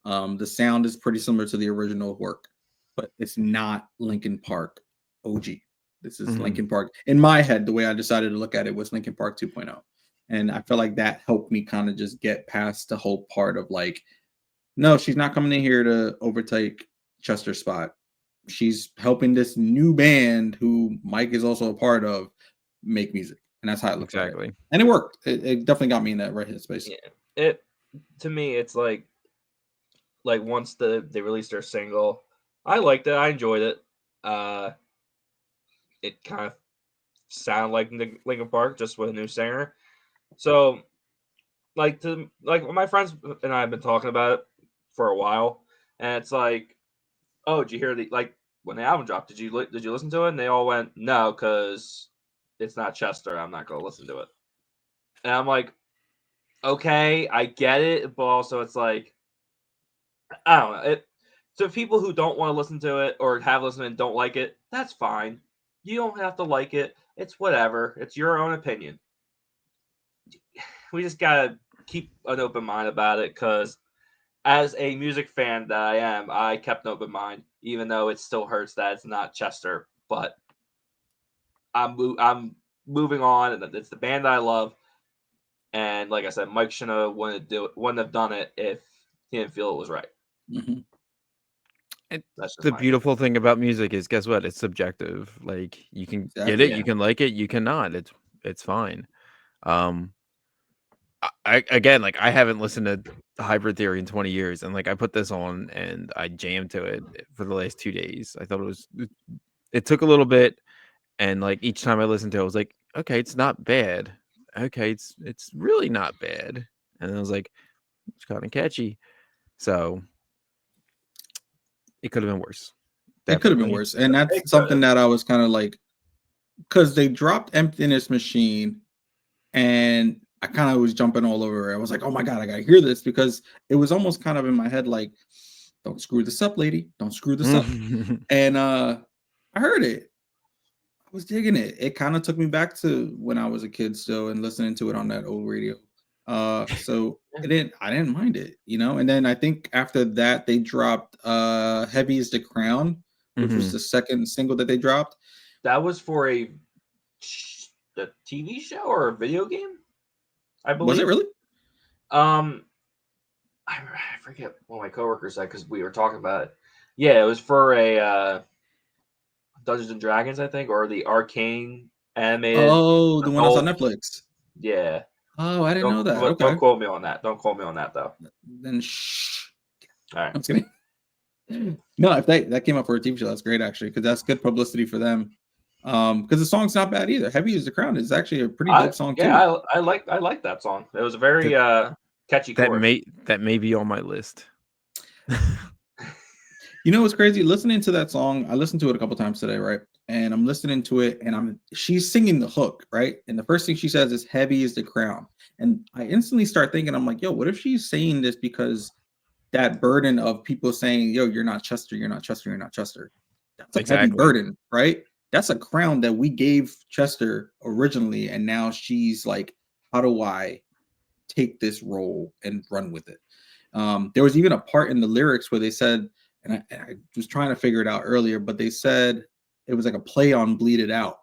The sound is pretty similar to the original work, but it's not Linkin Park OG. This is Linkin Park. In my head, the way I decided to look at it was Linkin Park 2.0. And I felt like that helped me kind of just get past the whole part of like, no, she's not coming in here to overtake Chester's spot. She's helping this new band who Mike is also a part of make music. And that's how it looks exactly. And it worked. It definitely got me in that right headspace. Yeah. To me, it's like once they released their single, I liked it. I enjoyed it. It kind of sounded like Linkin Park, just with a new singer. So, like my friends and I have been talking about it for a while, and it's like, oh, did you hear when the album dropped? Did you listen to it? And they all went, no, because it's not Chester. I'm not going to listen to it. And I'm like, okay, I get it, but also it's like, I don't know. So people who don't want to listen to it or have listened and don't like it, that's fine. You don't have to like it. It's whatever. It's your own opinion. We just gotta keep an open mind about it, because as a music fan that I am, I kept an open mind, even though it still hurts that it's not Chester. But I'm moving on, and it's the band that I love. And like I said, Mike Shinoda wouldn't have done it if he didn't feel it was right. Mm-hmm. The beautiful thing about music is, guess what? It's subjective. Like, you can get it, you can like it, you cannot. It's fine. I haven't listened to the Hybrid Theory in 20 years, and like I put this on and I jammed to it for the last 2 days. I thought it took a little bit, and like each time I listened to it, I was like, okay, it's not bad. Okay, it's really not bad. And I was like, it's kind of catchy. So it could have been worse. Definitely. It could have been worse. And that's something that I was kind of like, because they dropped Emptiness Machine, and I kind of was jumping all over it. I was like, oh my God, I got to hear this, because it was almost kind of in my head like, don't screw this up, lady. Don't screw this up. And I heard it. I was digging it. It kind of took me back to when I was a kid still and listening to it on that old radio. So I didn't mind it, and then I think after that they dropped Heavy is the Crown, which was the second single that they dropped. That was for a TV show or a video game, I believe. Was it really? I forget what my coworkers said, because we were talking about it. Yeah, it was for a Dungeons and Dragons, I think, or the Arcane animated. Oh, the one that's on Netflix. Yeah. Oh, I didn't know that. Okay. Don't quote me on that. Don't quote me on that, though. Then shh. All right. I'm just kidding. No, if that came up for a TV show, that's great, actually, because that's good publicity for them. Because the song's not bad either. Heavy is the Crown is actually a pretty dope song too. Yeah, I like that song. It was a very catchy chord. That may be on my list. You know what's crazy? Listening to that song, I listened to it a couple times today, right? And I'm listening to it, and she's singing the hook, right? And the first thing she says is "Heavy is the crown," and I instantly start thinking, I'm like, yo, what if she's saying this because that burden of people saying, yo, you're not Chester, you're not Chester, you're not Chester. That's a heavy burden, right? That's a crown that we gave Chester originally, and now she's like, how do I take this role and run with it? There was even a part in the lyrics where they said, and I was trying to figure it out earlier, but they said, it was like a play on Bleed It Out.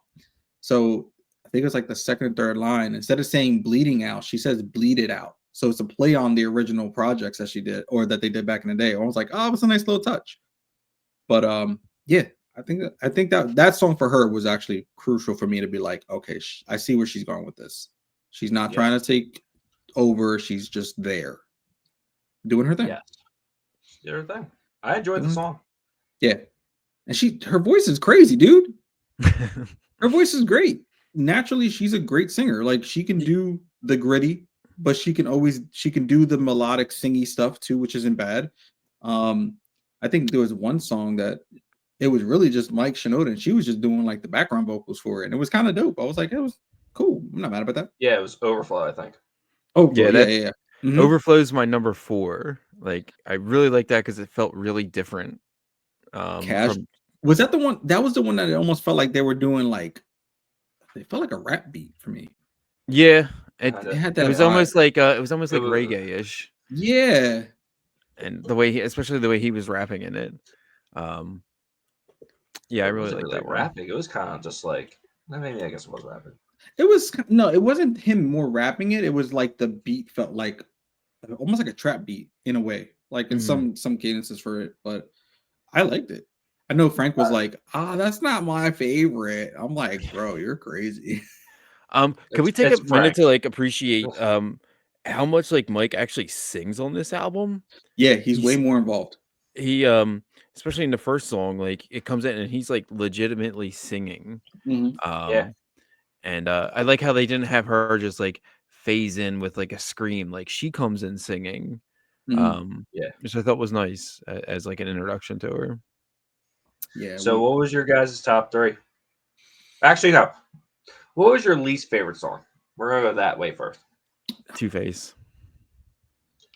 So I think it was like the second or third line. Instead of saying bleeding out, she says bleed it out. So it's a play on the original projects that she did or that they did back in the day. I was like, oh, it's a nice little touch. But yeah, I think that song for her was actually crucial for me to be like, okay, I see where she's going with this. She's not trying to take over. She's just there doing her thing. Yes. Did her thing. I enjoyed the song. Yeah. And her voice is crazy, dude. Her voice is great. Naturally, she's a great singer. Like she can do the gritty, but she can do the melodic singy stuff too, which isn't bad. I think there was one song that it was really just Mike Shinoda, and she was just doing like the background vocals for it, and it was kind of dope. I was like, it was cool. I'm not mad about that. Yeah, it was Overflow, I think. Oh yeah. Mm-hmm. Overflow's my number 4. Like I really like that because it felt really different. Was that the one? That was the one that it almost felt like they were doing like. It felt like a rap beat for me. Yeah, it had that. It was almost like reggae-ish. Yeah, and especially the way he was rapping in it. Yeah, I really like that one. Rapping. It was kind of just like maybe I guess it was rapping. It wasn't him more rapping it. It was like the beat felt like almost like a trap beat in a way, like in some cadences for it. But I liked it. I know Frank was like, that's not my favorite. I'm like, bro, you're crazy. Can we take a minute to like appreciate how much like Mike actually sings on this album? Yeah, he's way more involved. He especially in the first song, like it comes in and he's like legitimately singing. Mm-hmm. And I like how they didn't have her just like phase in with like a scream, like she comes in singing. Which I thought was nice as like an introduction to her. Yeah. So what was your guys' top 3? Actually, no. What was your least favorite song? We're gonna go that way first. Two-Face.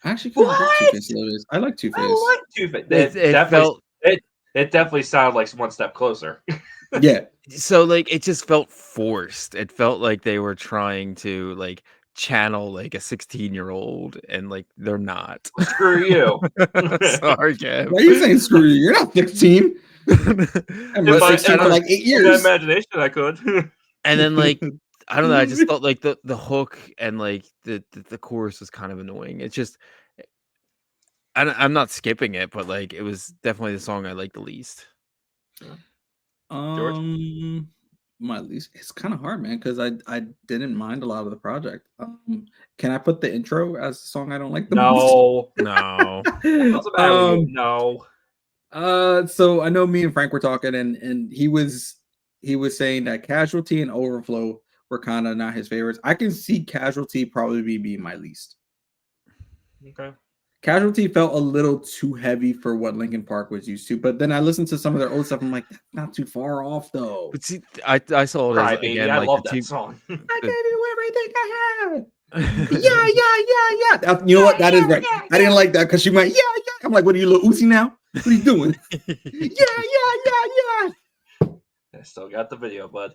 I actually kind of like Two-Face a little bit. I like Two-Face. I like Two-Face. It definitely sounded like one step closer. Yeah. So like it just felt forced. It felt like they were trying to like channel like a 16-year-old and like they're not. Screw you. Sorry, Kev. Why are you saying screw you? You're not 16. I'm 16 for like 8 years. Imagination I could. And then like I don't know, I just felt like the hook and like the chorus was kind of annoying. It's just I'm not skipping it, but like it was definitely the song I liked the least. George? My least, it's kind of hard, man, because I didn't mind a lot of the project. Can I put the intro as the song I don't like the most? No. No. So I know me and Frank were talking, and he was saying that Casualty and Overflow were kind of not his favorites. I can see Casualty probably be my least. Okay. Casualty felt a little too heavy for what Linkin Park was used to, but then I listened to some of their old stuff. I'm like, that's not too far off, though. But see, I saw it as, again. I like love that song. I gave you everything I had. Yeah. You know what? That is right. I didn't like that because she went, yeah. I'm like, what are you, little Uzi now? What are you doing? Yeah. I still got the video, bud.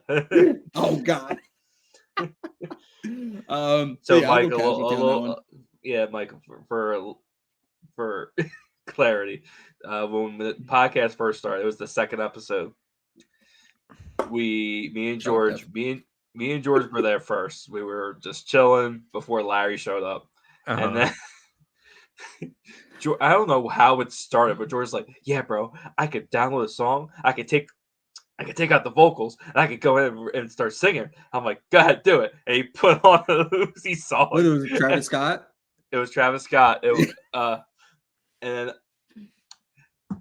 Oh God. So Michael, Michael, for clarity, when the podcast first started, it was the second episode. Me and George were there first. We were just chilling before Larry showed up, and then I don't know how it started, but George's like, "Yeah, bro, I could download a song. I could take out the vocals, and I could go in and start singing." I'm like, "Go ahead, do it." And he put on a Lucy song. What, it was Travis Scott? It was Travis Scott. It was, and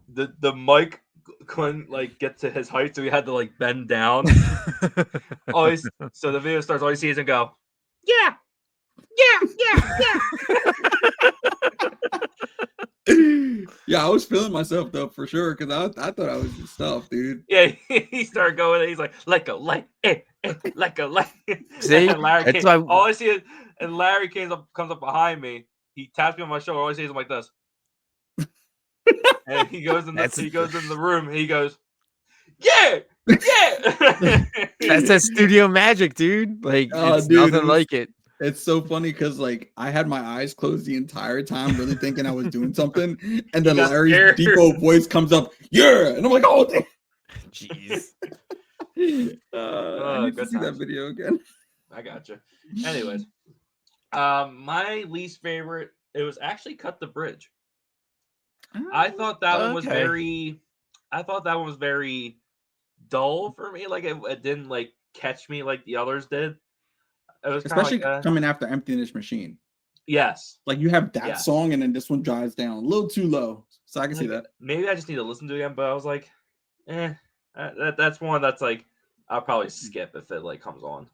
then the mic couldn't like get to his height, so he had to like bend down. So the video starts. All he sees him go, yeah. Yeah, I was feeling myself though for sure because I thought I was just stuff, dude. Yeah, he started going. He's like, let go, let go. See, and Larry all I see is, and Larry comes up behind me. He taps me on my shoulder. All I see is him like this, and he goes in the room. And he goes, yeah. That's that studio magic, dude. Like it's nothing like it. It's so funny because like I had my eyes closed the entire time, really thinking I was doing something, and then Larry's deep voice comes up, yeah, and I'm like, oh, damn. Jeez. I need to good see that times. video again. I gotcha. Anyways, my least favorite, it was actually Cut the Bridge. I thought that one was Okay. very dull for me. Like it didn't like catch me like the others did. It was kind of Especially like coming after Emptiness Machine. yes. Like you have that Yes. song and then this one drives down a little too low. So I can see Like, that. maybe I just need to listen to it again, but I was like, that's one that's like I'll probably skip if it like comes on.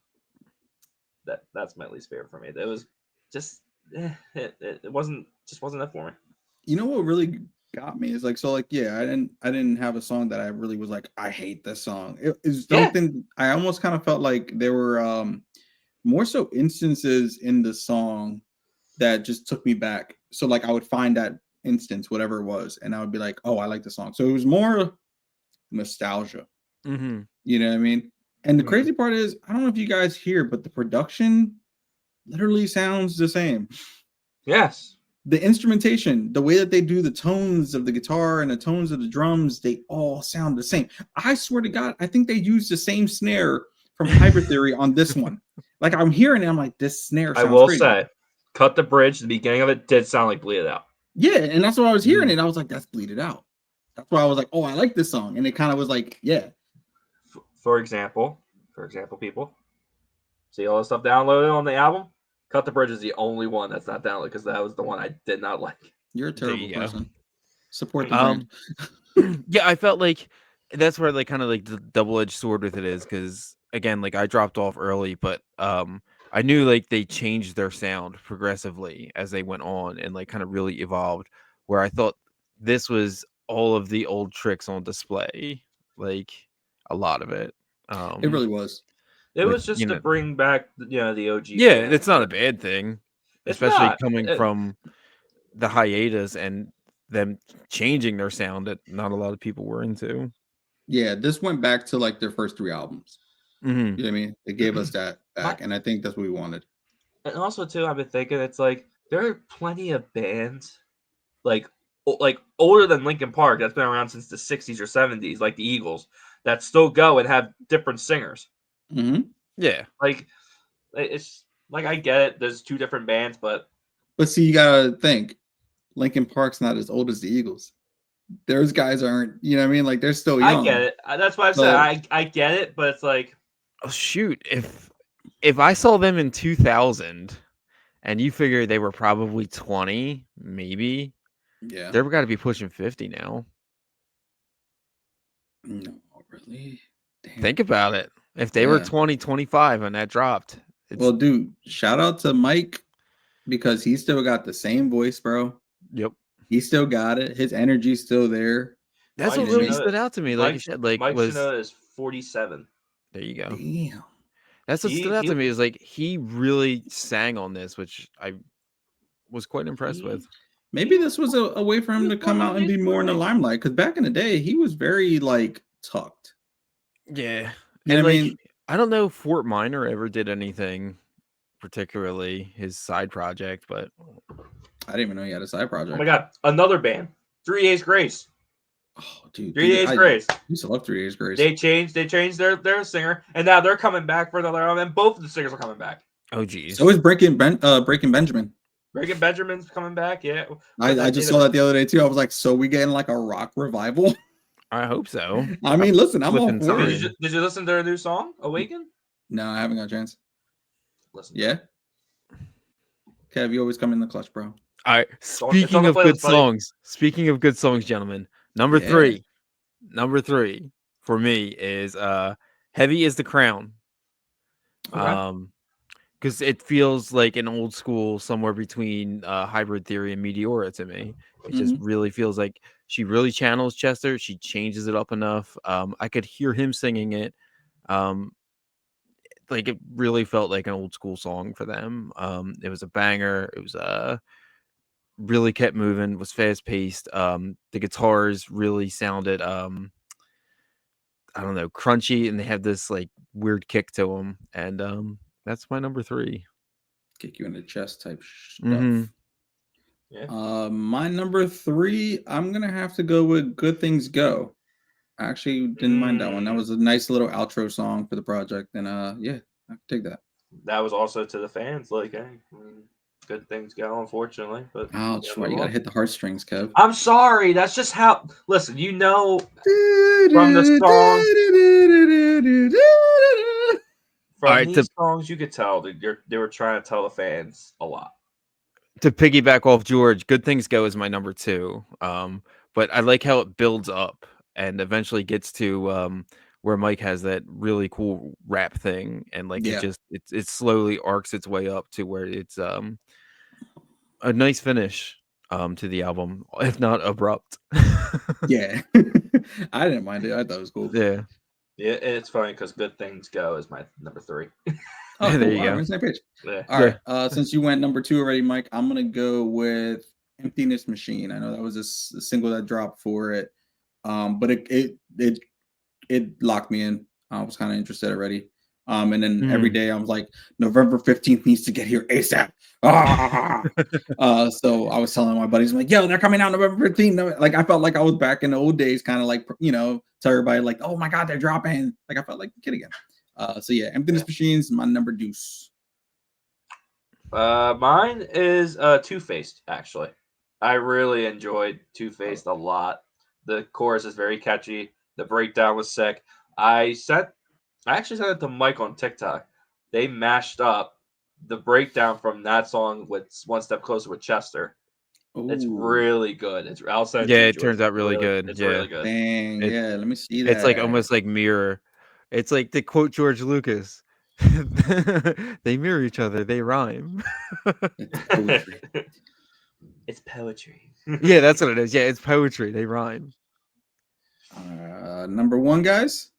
That's my least favorite for me. It was just it wasn't that for me. You know what really got me is like, so like, yeah, I didn't have a song that I really was like, I hate this song. It is Yeah. something I almost kind of felt like there were more so instances in the song that just took me back. So like I would find that instance, whatever it was, and I would be like, oh, I like the song. So it was more nostalgia. Mm-hmm. You know what I mean? And the Mhm. crazy part is, I don't know if you guys hear, but the production literally sounds the same. Yes. The instrumentation, the way that they do the tones of the guitar and the tones of the drums, they all sound the same. I swear to God, I think they used the same snare from Hybrid Theory on this one. Like I'm hearing it, I'm like, this snare I sounds will crazy. say, Cut the Bridge, the beginning of it did sound like Bleed It Out. Yeah, and that's why I was hearing it. I was like, that's Bleed It Out. That's why I was like, oh, I like this song. And it kind of was like, yeah. For example, people, see all the stuff downloaded on the album? Cut the Bridge is the only one that's not downloaded because that was the one I did not like. You're a There terrible you go. person. Support the brand. Yeah, I felt like that's where like kind of like the double-edged sword with it is because again, like I dropped off early, but I knew like they changed their sound progressively as they went on and like kind of really evolved. Where I thought this was all of the old tricks on display, like a lot of it. It really was. It With was just to bring back the OG. yeah, fans. it's not a bad thing, It's especially not. coming from the hiatus and them changing their sound that not a lot of people were into. Yeah, this went back to like their first 3 albums. Mm-hmm. You know what I mean? They gave us that back, My- and I think that's what we wanted. and also too, I've been thinking it's like there are plenty of bands like older than Linkin Park that's been around since the 60s or 70s, like the Eagles, that still go and have different singers. Mm-hmm. Yeah. Like it's like I get it. There's 2 different bands, but see, you gotta think, Linkin Park's not as old as the Eagles. Those guys aren't. You know what I mean? Like they're still young. I get it. That's why I said I get it, but it's like, oh shoot, if I saw them in 2000 and you figure they were probably 20, maybe Yeah. they've got to be pushing 50 now. No, really. Damn. Think about it. If they were 20, 25 when that dropped. Well, dude, shout out to Mike because he still got the same voice, bro. Yep. He still got it. His energy's still there. That's Mike what really Shinoda- stood out to me. Like I said, like Mike was Shinoda is 47. there you go. Damn. That's what stood out to me is like he really sang on this, which I was quite impressed with. Maybe this was a way for him to come out and be more in the limelight. Because back in the day, he was very like tucked. Yeah. And like, I mean, I don't know if Fort Minor ever did anything particularly his side project, but I didn't even know he had a side project. Oh my god, another band, 3 Days Grace. Oh, dude, 3 Days Grace. I used to love 3 Days Grace. They changed their singer, and now they're coming back for another album, and both of the singers are coming back. oh geez. So is Breaking Benjamin. Breaking Benjamin's coming back, yeah. I just saw that the other day too. I was like, so we getting like a rock revival? I hope so. I mean, listen, I'm all for it. Did you listen to their new song, Awaken? No, I haven't got a chance. Listen. Yeah. Kev, you always come in the clutch, bro. All right. Speaking of good songs, gentlemen, number three for me is Heavy is the Crown. Okay. Because it feels like an old school somewhere between Hybrid Theory and Meteora to me. It just really feels like she really channels Chester. She changes it up enough. I could hear him singing it. Like it really felt like an old school song for them. It was a banger. It was really kept moving, was fast paced. The guitars really sounded I don't know, crunchy, and they have this like weird kick to them. And that's my number 3. Kick you in the chest type stuff. Mm-hmm. Yeah. My number 3, I'm gonna have to go with Good Things Go. I actually didn't mind that one. That was a nice little outro song for the project, and yeah, I can take that. That was also to the fans, like, hey, good things go, unfortunately. But Ouch! Why you gotta hit the heartstring, Kev? I'm sorry. That's just how. Listen, you know, from the song, from these songs, you could tell that they were trying to tell the fans a lot. To piggyback off George, Good Things Go is my number 2. But I like how it builds up and eventually gets to where Mike has that really cool rap thing, and like it slowly arcs its way up to where it's a nice finish to the album, if not abrupt. Yeah. I didn't mind it. I thought it was cool. Yeah. Yeah, it's funny because Good Things Go is my number 3. Oh, cool. There you All go. right, we're on the same page. Yeah. All right. Since you went number 2 already, Mike, I'm gonna go with Emptiness Machine. I know that was a single that dropped for it. But it locked me in. I was kind of interested already. And then every day I was like, November 15th needs to get here ASAP. So I was telling my buddies, I'm like, yo, they're coming out November 15th. Like I felt like I was back in the old days, kind of like, tell everybody like, oh my God, they're dropping. Like I felt like a kid again. So yeah, Emptiness Machines, my number deuce. Mine is Two-Faced, actually. I really enjoyed Two-Faced a lot. The chorus is very catchy. The breakdown was sick. I actually sent it to Mike on TikTok. They mashed up the breakdown from that song with One Step Closer with Chester. Ooh. It's really good. It turns out really good. It's really good. Dang, yeah, let me see that. It's like almost like mirror. It's like to quote George Lucas. They mirror each other, they rhyme. It's poetry. It's poetry. Yeah, that's what it is. Yeah, it's poetry. They rhyme. Number 1, guys.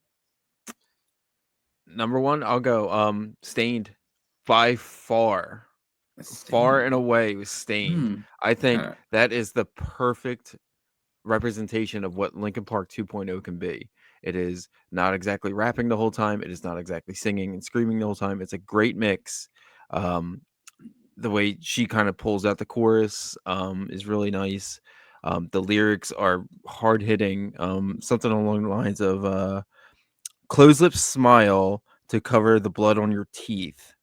Number 1, I'll go. Stained, by far and away was Stained. I think that is the perfect representation of what Linkin Park 2.0 can be. It is not exactly rapping the whole time. It is not exactly singing and screaming the whole time. It's a great mix. The way she kind of pulls out the chorus is really nice. The lyrics are hard hitting. Something along the lines of close lips, smile to cover the blood on your teeth.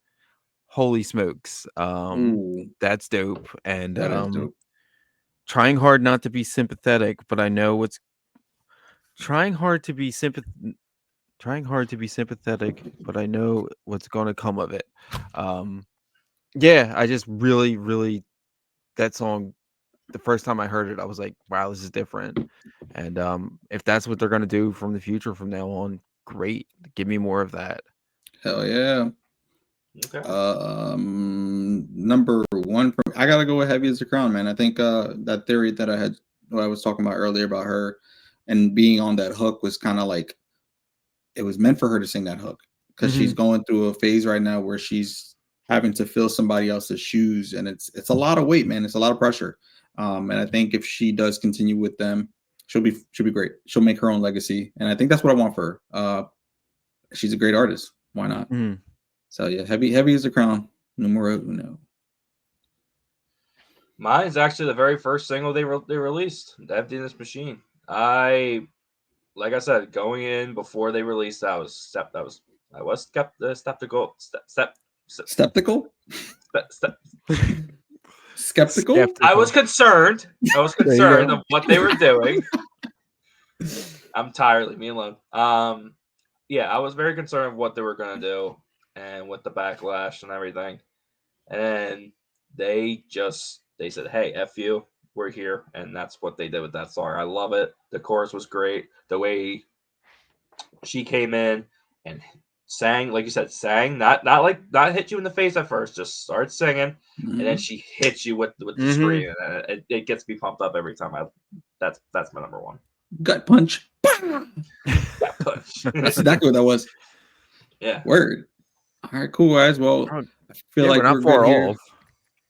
Holy smokes. That's dope. And that is dope. Trying hard not to be sympathetic, but I know what's trying hard to be sympathetic, but I know what's going to come of it. Yeah, I just really that song. The first time I heard it, I was like, "Wow, this is different." And if that's what they're going to do from the future from now on, great. Give me more of that. Hell yeah. Okay. Number 1 I gotta go with Heavy as the Crown, man. I think that theory that I was talking about earlier about her and being on that hook was kind of like it was meant for her to sing that hook because she's going through a phase right now where she's having to fill somebody else's shoes, and it's a lot of weight, man. It's a lot of pressure. And I think if she does continue with them, she'll be great. She'll make her own legacy, and I think that's what I want for her. She's a great artist. Why not? So yeah, heavy as the crown. Numero uno. Mine's actually the very first single they released, The Emptiness Machine. Like I said, going in before they released, I was skeptical. Skeptical. I was concerned. Of what they were doing. I'm tired. Leave me alone. Yeah, I was very concerned of what they were gonna do and with the backlash and everything. And they said, "Hey, F you, we're here," and that's what they did with that song. I love it. The chorus was great. The way she came in and sang, like you said, not hit you in the face at first, just start singing, and then she hits you with the scream. And it gets me pumped up every time. That's my number 1. Gut punch. Gut punch. That's exactly what that was. Yeah. Word. All right, cool guys. Well, I feel like we're not far off.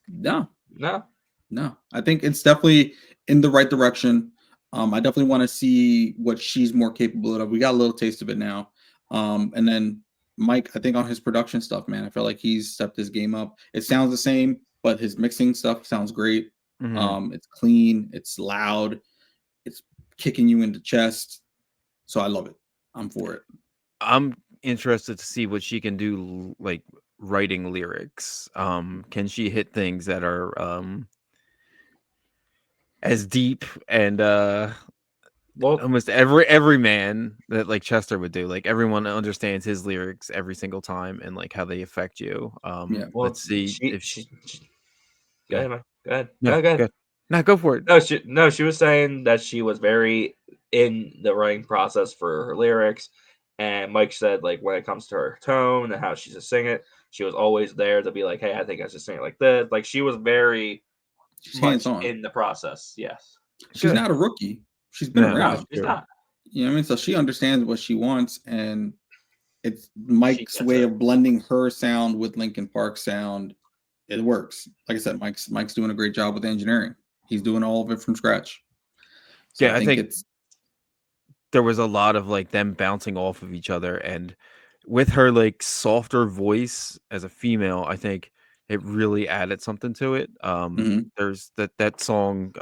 No. No. I think it's definitely in the right direction. I definitely want to see what she's more capable of. We got a little taste of it now. And then Mike, I think on his production stuff, man, I feel like he's stepped his game up. It sounds the same, but his mixing stuff sounds great. It's clean, it's loud, it's kicking you in the chest. So I love it. I'm for it. I'm interested to see what she can do, like writing lyrics. Can she hit things that are as deep and Well, almost every man that like Chester would do? Like everyone understands his lyrics every single time and like how they affect you. Yeah. well, Let's see she, if she, she go yeah. ahead, man. Go ahead. No, Go ahead. good. No, go for it. No, she was saying that she was very in the writing process for her lyrics, and Mike said like when it comes to her tone and how she should sing it, she was always there to be like, hey, I think I should sing it like this. Like she was very She's much hands on. in the process. Yes. She's Good. not a rookie. She's been No, No, around. she's not. You know what I mean? So she understands what she wants, and it's She Mike's gets way it. of blending her sound with Linkin Park sound. It works. Like I said, Mike's doing a great job with engineering. He's doing all of it from scratch. So Yeah, I think it's there was a lot of like them bouncing off of each other, and with her like softer voice as a female, I think it really added something to it. Mhm. There's that song.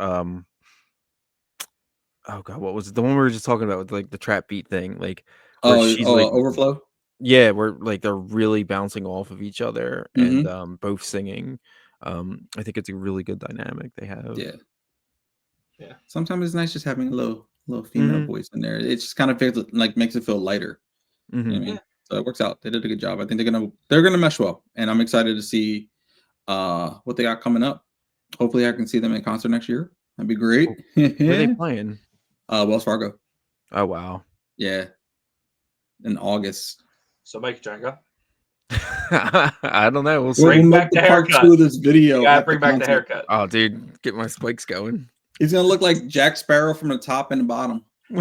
Oh god, what was it? The one we were just talking about with like the trap beat thing, like where she's like, Overflow. yeah, where like they're really bouncing off of each other and Mhm. both singing. I think it's a really good dynamic they have. Yeah. Yeah. Sometimes it's nice just having a little female Mhm. voice in there. It just kind of feels like makes it feel lighter. You know what I Mhm. mean? So it works out. They did a good job. I think they're gonna mesh well, and I'm excited to see what they got coming up. Hopefully, I can see them in concert next year. That'd be great. Where are they playing? Wells Fargo. Oh wow. Yeah, in August. So Mike Jenga, I don't know. We'll We'll, see. Bring we'll back make the part haircut. 2 of this video. you gotta at bring the back the concert. haircut. Oh, dude, get my spikes going. He's gonna look like Jack Sparrow from the top and the bottom. No,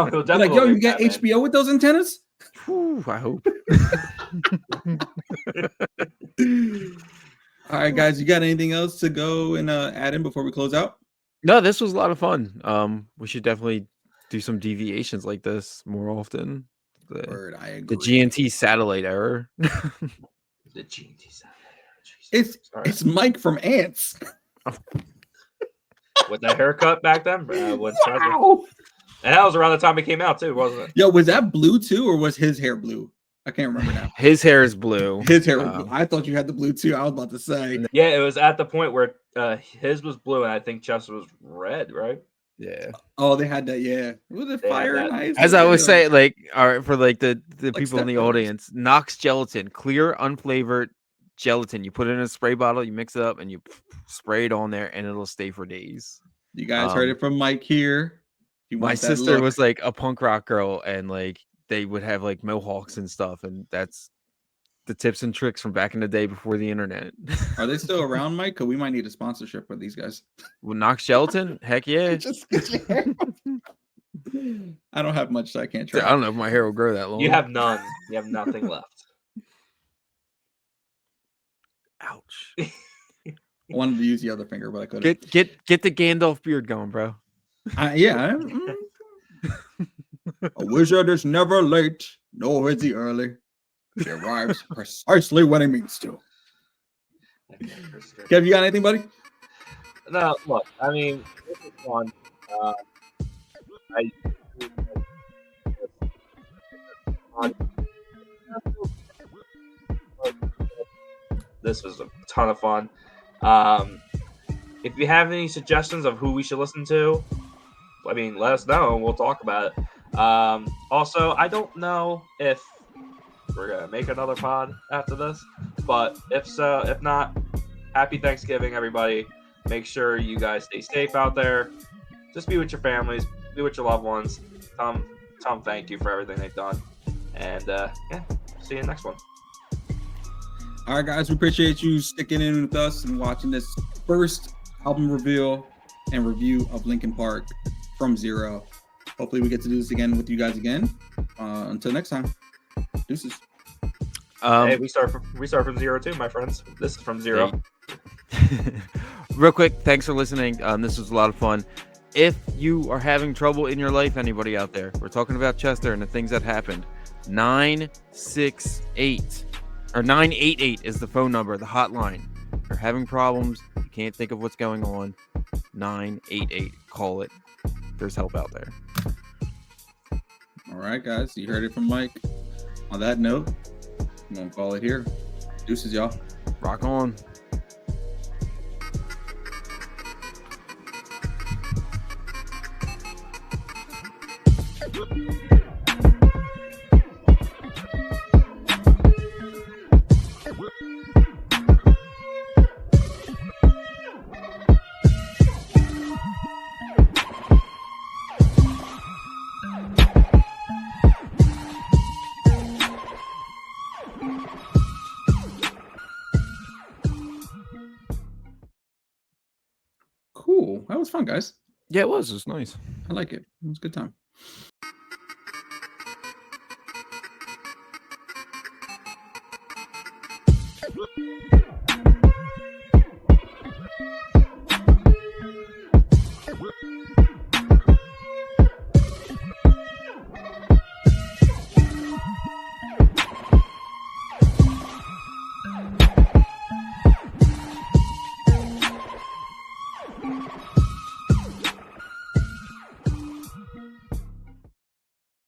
he'll You're definitely like, yo, look you like get that, man. HBO with those antennas? Whew, I hope. All right, guys, you got anything else to go and add in before we close out? No, this was a lot of fun. We should definitely do some deviations like this more often. Word, I The agree. GNT satellite error. The GNT satellite. It's Mike from Ants. With that haircut back then, Wow. and that was around the time it came out too, wasn't it? Yo, was that blue too, or was his hair blue? I can't remember now. His hair is blue. His hair was blue. I thought you had the blue too. I was about to say. Yeah, it was at the point where his was blue and I think Chester was red, right? Yeah. Oh, they had that. Yeah, was it They had fire and that. ice? As I was saying, like, all right, for like the Like people in the Step Brothers. audience, Knox gelatin, clear, unflavored gelatin. You put it in a spray bottle, you mix it up, and you spray it on there, and it'll stay for days. You guys heard it from Mike here. If you My want that sister look. was like a punk rock girl, and like they would have like mohawks and stuff, and that's the tips and tricks from back in the day before the internet. Are they still around, Mike? Because we might need a sponsorship with these guys. Well, Knox gelatin, heck yeah. Just get your hair. I don't have much, so I can't try. I don't know if my hair will grow that long. You have none. You have nothing left. Ouch. I wanted to use the other finger, but I couldn't. Get the Gandalf beard going, bro. Yeah. A wizard is never late, nor is he early. He arrives precisely when he means to. Kev, you got anything, buddy? No, look, I mean, this is fun. This was a ton of fun. If you have any suggestions of who we should listen to, I mean, let us know and we'll talk about it. Also, I don't know if we're gonna make another pod after this, but if so, if not, happy Thanksgiving, everybody. Make sure you guys stay safe out there. Just be with your families, be with your loved ones. Tell them thank you for everything they've done. And yeah, see you in the next one. All right, guys, we appreciate you sticking in with us and watching this first album reveal and review of Linkin Park from Zero. Hopefully we get to do this again with you guys again. Until next time, deuces. Hey, we start from zero too, my friends. This is from zero. Real quick, thanks for listening. This was a lot of fun. If you are having trouble in your life, anybody out there, we're talking about Chester and the things that happened. 968 or 988 is the phone number, the hotline. If you're having problems, you can't think of what's going on, 988. Call it. There's help out there. All right, guys, you heard it from Mike. On that note, I'm gonna call it here. Deuces, y'all. Rock on. Cool. That was fun, guys. Yeah, it was. It was nice. I like it. It was a good time.